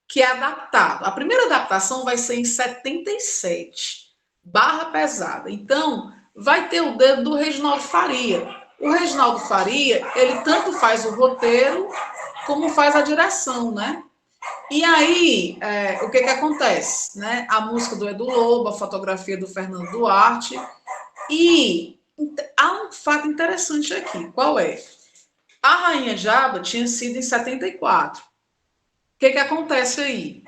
que é adaptado. A primeira adaptação vai ser em 77, barra pesada. Então, vai ter o dedo do Reginaldo Faria. O Reginaldo Faria, ele tanto faz o roteiro como faz a direção, né? E aí, o que acontece? Né? A música do Edu Lobo, a fotografia do Fernando Duarte. E há um fato interessante aqui. Qual é? A Rainha Jaba tinha sido em 74. O que acontece aí?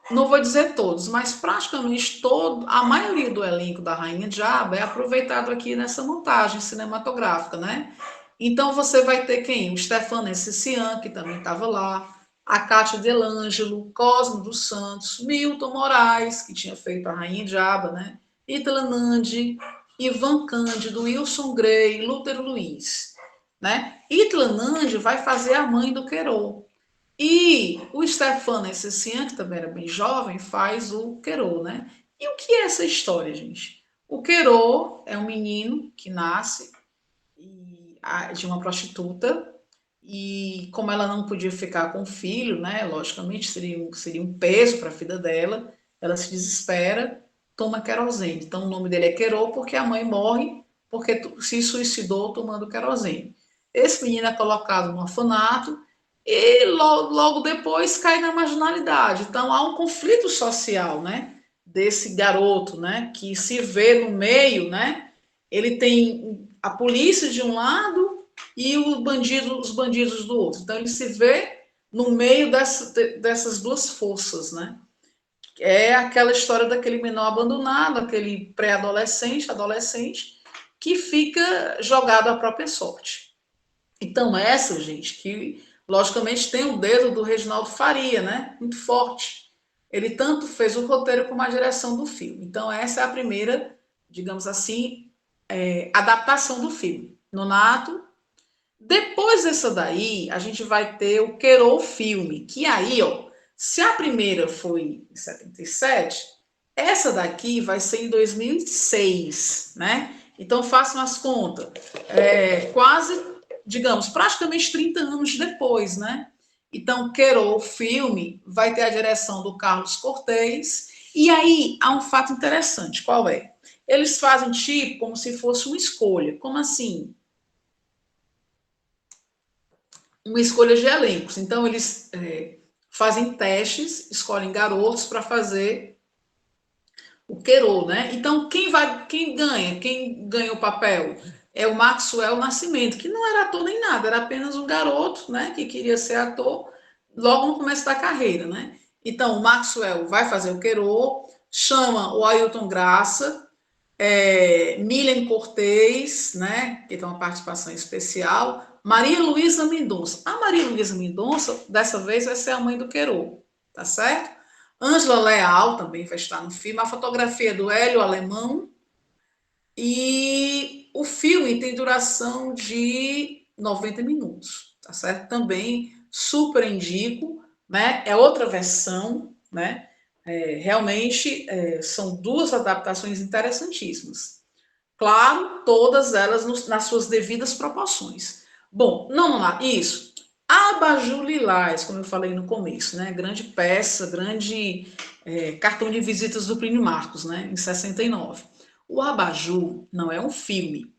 Não vou dizer todos, mas praticamente a maioria do elenco da Rainha Jaba é aproveitado aqui nessa montagem cinematográfica, né? Então você vai ter quem? O Stefano Essician, que também estava lá, a Cátia Delângelo, Cosmo dos Santos, Milton Moraes, que tinha feito a Rainha Jaba, né? Ítala Nandi, Ivan Cândido, Wilson Grey, Lútero Luiz, né? Ítala Nandi vai fazer a mãe do Querô. E o Stefano Essician, que também era bem jovem, faz o Querô, né? E o que é essa história, gente? O Querô é um menino que nasce de uma prostituta e como ela não podia ficar com o filho, né? Logicamente seria um peso para a vida dela. Ela se desespera, toma querosene. Então o nome dele é Querô porque a mãe morre porque se suicidou tomando querosene. Esse menino é colocado no orfanato e logo depois cai na marginalidade. Então há um conflito social, né? Desse garoto, né? Que se vê no meio, né? Ele tem a polícia de um lado e os bandidos do outro. Então ele se vê no meio dessas duas forças, né? É aquela história daquele menor abandonado, aquele pré-adolescente, adolescente, que fica jogado à própria sorte. Então, essa, gente, que logicamente tem o dedo do Reginaldo Faria, né? Muito forte. Ele tanto fez o roteiro como a direção do filme. Então, essa é a primeira, digamos assim, adaptação do filme. Nonato. Depois dessa daí, a gente vai ter o Queirou Filme, que aí, ó, se a primeira foi em 77, essa daqui vai ser em 2006, né? Então, façam as contas. Quase, digamos, praticamente 30 anos depois, né? Então, Queirou Filme vai ter a direção do Carlos Cortez. E aí, há um fato interessante, qual é? Eles fazem tipo como se fosse uma escolha. Como assim? Uma escolha de elencos. Então, eles fazem testes, escolhem garotos para fazer o Querô, né? Então, quem ganha o papel? É o Maxwell Nascimento, que não era ator nem nada, era apenas um garoto, né, que queria ser ator logo no começo da carreira, né? Então, o Maxwell vai fazer o Querô, chama o Ailton Graça, Milen Cortez, né, que tem uma participação especial, Maria Luísa Mendonça. A Maria Luísa Mendonça, dessa vez, vai ser a mãe do Querô, tá certo? Ângela Leal também vai estar no filme, a fotografia do Hélio Alemão, e o filme tem duração de 90 minutos, tá certo? Também super indico, né? É outra versão, né? Realmente são duas adaptações interessantíssimas. Claro, todas elas nas suas devidas proporções. Bom, não lá, isso. Abajur Lilás, como eu falei no começo, né? Grande peça, grande cartão de visitas do Plínio Marcos, né? Em 69. O Abajur não é um filme.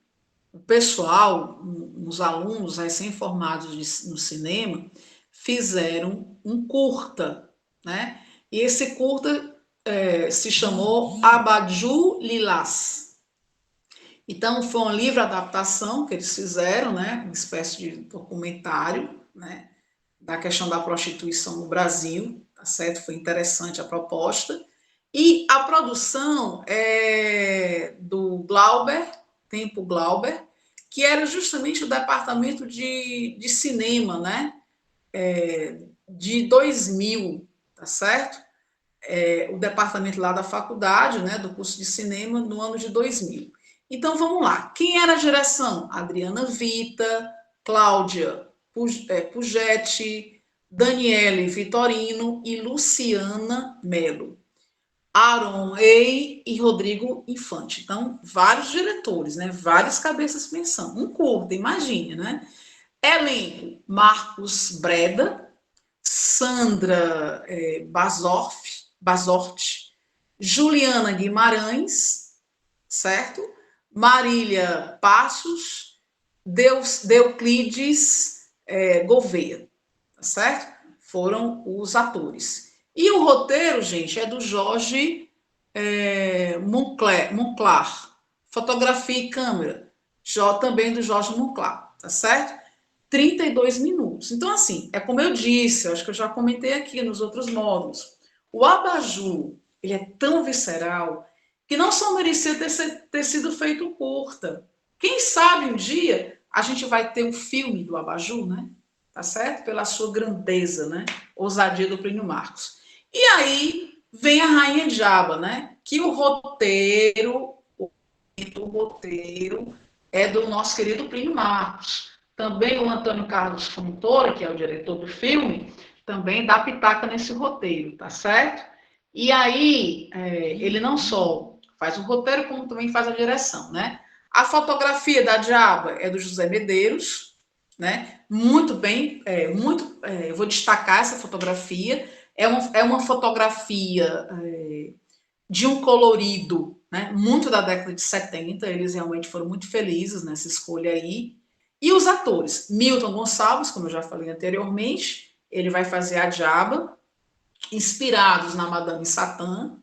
O pessoal, os alunos recém-formados no cinema, fizeram um curta, né? E esse curta se chamou Abajur Lilás. Então, foi uma livre adaptação que eles fizeram, né? Uma espécie de documentário, né? Da questão da prostituição no Brasil, tá certo? Foi interessante a proposta. E a produção é do Glauber, Tempo Glauber, que era justamente o departamento de cinema, né? De 2000, tá certo? O departamento lá da faculdade, né? Do curso de cinema, no ano de 2000. Então, vamos lá. Quem era a direção? Adriana Vita, Cláudia Pugetti, Daniele Vitorino e Luciana Mello. Aaron Ei e Rodrigo Infante. Então, vários diretores, né? Várias cabeças pensando. Um curta, imagine, né? Elenco, Marcos Breda, Sandra Basorti, Juliana Guimarães, certo? Marília Passos, Deuclides Gouveia, tá certo? Foram os atores. E o roteiro, gente, é do Jorge Monclar. Fotografia e câmera, também do Jorge Monclar, tá certo? 32 minutos. Então, assim, é como eu disse, acho que eu já comentei aqui nos outros módulos. O Abajur, ele é tão visceral que não só merecia ter sido feito curta. Quem sabe um dia a gente vai ter um filme do Abajur, né? Tá certo? Pela sua grandeza, né? Ousadia do Plínio Marcos. E aí vem a Rainha Diaba, né? Que o roteiro é do nosso querido Plínio Marcos. Também o Antônio Carlos Fontoura, que é o diretor do filme, também dá pitaca nesse roteiro, tá certo? E aí, ele não só faz o roteiro, como também faz a direção, né? A fotografia da Diaba é do José Medeiros, né? Muito bem, eu vou destacar essa fotografia. É uma fotografia de um colorido, né? Muito da década de 70, eles realmente foram muito felizes nessa escolha aí. E os atores, Milton Gonçalves, como eu já falei anteriormente, ele vai fazer a Diaba, inspirados na Madame Satã.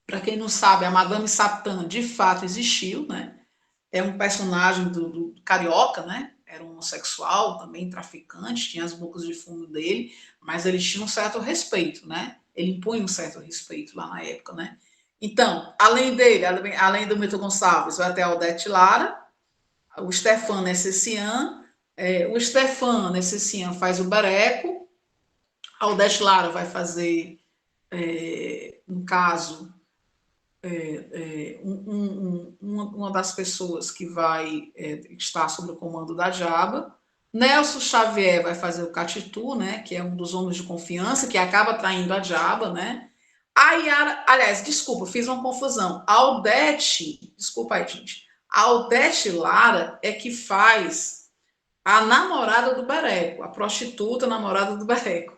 Para quem não sabe, a Madame Satã de fato existiu, né? é um personagem do Carioca, né? Era um homossexual, também traficante, tinha as bocas de fumo dele, mas ele tinha um certo respeito, né? Ele impunha um certo respeito lá na época, né? Então, além dele, além do Milton Gonçalves, vai ter a Odete Lara, o Stefan Nessessian, o Stefan Nessessian faz o Bereco, a Odete Lara vai fazer, no caso, uma das pessoas que vai estar sob o comando da Jaba. Nelson Xavier vai fazer o Catitu, né, que é um dos homens de confiança, que acaba traindo a Jaba, né? A Yara, aliás, desculpa, fiz uma confusão. A Aldete, desculpa aí, gente. A Aldete Lara é que faz a namorada do Bereco, a prostituta namorada do Bereco.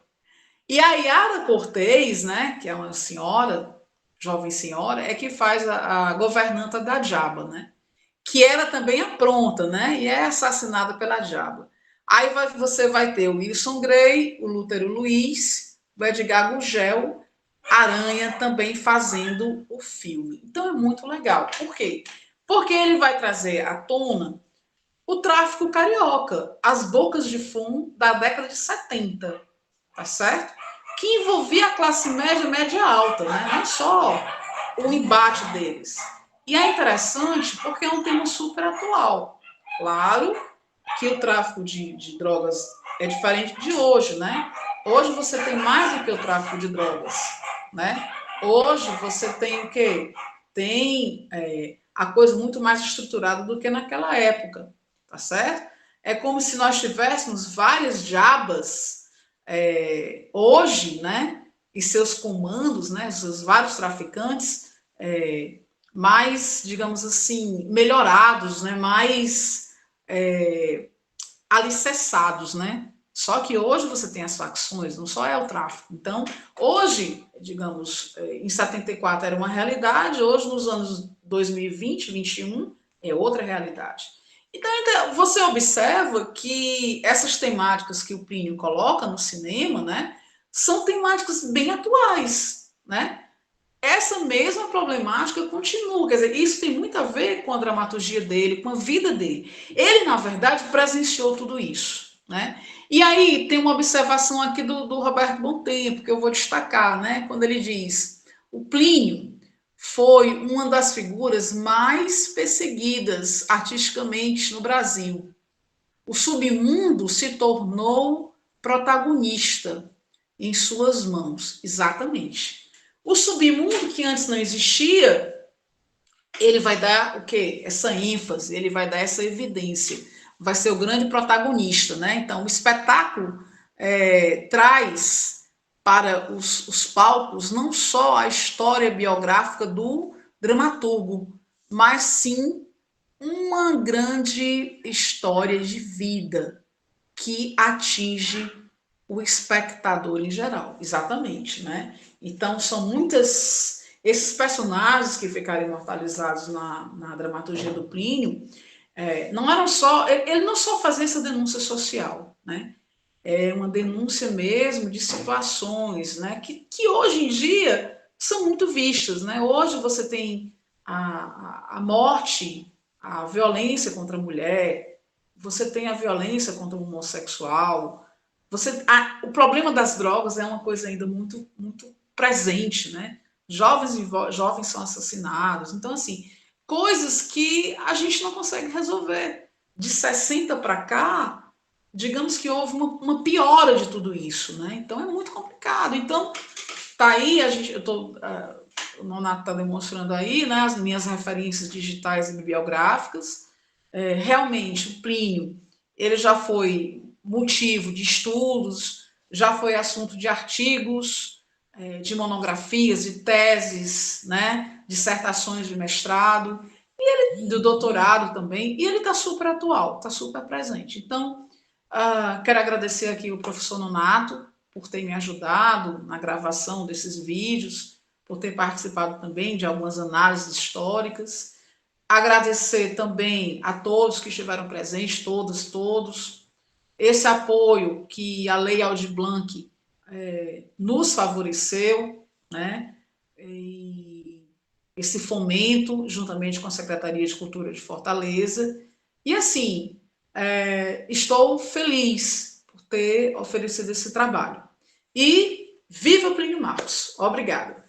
E a Yara Cortez, né, que é uma senhora, jovem senhora, é que faz a governanta da Jaba, né? Que ela também apronta, né? E é assassinada pela Jaba. Aí você vai ter o Wilson Grey, o Lútero Luiz, o Edgar Gugel, Aranha também fazendo o filme. Então é muito legal. Por quê? Porque ele vai trazer à tona o tráfico carioca, as bocas de fumo da década de 70, tá certo? Que envolvia a classe média, média alta, né? Não só o embate deles. E é interessante porque é um tema super atual. Claro que o tráfico de drogas é diferente de hoje, né? Hoje você tem mais do que o tráfico de drogas, né? Hoje você tem o quê? Tem a coisa muito mais estruturada do que naquela época, tá certo? É como se nós tivéssemos várias jabas hoje, né? E seus comandos, né? Seus vários traficantes mais, digamos assim, melhorados, né? Mais alicerçados, né? Só que hoje você tem as facções, não só é o tráfico. Então, hoje, digamos, em 74 era uma realidade, hoje nos anos 2020, 21, é outra realidade. Então, você observa que essas temáticas que o Plínio coloca no cinema, né, são temáticas bem atuais, né? Essa mesma problemática continua, quer dizer, isso tem muito a ver com a dramaturgia dele, com a vida dele. Ele, na verdade, presenciou tudo isso, né? E aí tem uma observação aqui do Roberto Bontempo, que eu vou destacar, né? Quando ele diz, o Plínio foi uma das figuras mais perseguidas artisticamente no Brasil. O submundo se tornou protagonista em suas mãos, exatamente. O submundo que antes não existia, ele vai dar o quê? Essa ênfase, ele vai dar essa evidência, vai ser o grande protagonista, né? Então, o espetáculo traz para os palcos não só a história biográfica do dramaturgo, mas sim uma grande história de vida que atinge o espectador em geral, exatamente, né? Então são muitas esses personagens que ficaram imortalizados na dramaturgia do Plínio, não eram só ele não só fazia essa denúncia social, né? É uma denúncia mesmo de situações, né? Que hoje em dia são muito vistas, né? Hoje você tem a morte, a violência contra a mulher, você tem a violência contra o homossexual, o problema das drogas é uma coisa ainda muito, muito presente, né? Jovens são assassinados. Então, assim, coisas que a gente não consegue resolver. De 60 para cá, digamos que houve uma piora de tudo isso, né? Então é muito complicado. Então, tá aí, o Nonato está demonstrando aí, né, as minhas referências digitais e bibliográficas. Realmente, o Plínio, ele já foi motivo de estudos, já foi assunto de artigos, de monografias, de teses, né, dissertações de mestrado, do doutorado também, e ele está super atual, está super presente. Então, quero agradecer aqui o professor Nonato por ter me ajudado na gravação desses vídeos, por ter participado também de algumas análises históricas. Agradecer também a todos que estiveram presentes, todas, todos. Esse apoio que a Lei Aldir Blanc nos favoreceu, né? E esse fomento, juntamente com a Secretaria de Cultura de Fortaleza. E, assim, estou feliz por ter oferecido esse trabalho. E viva Plínio Marcos! Obrigada.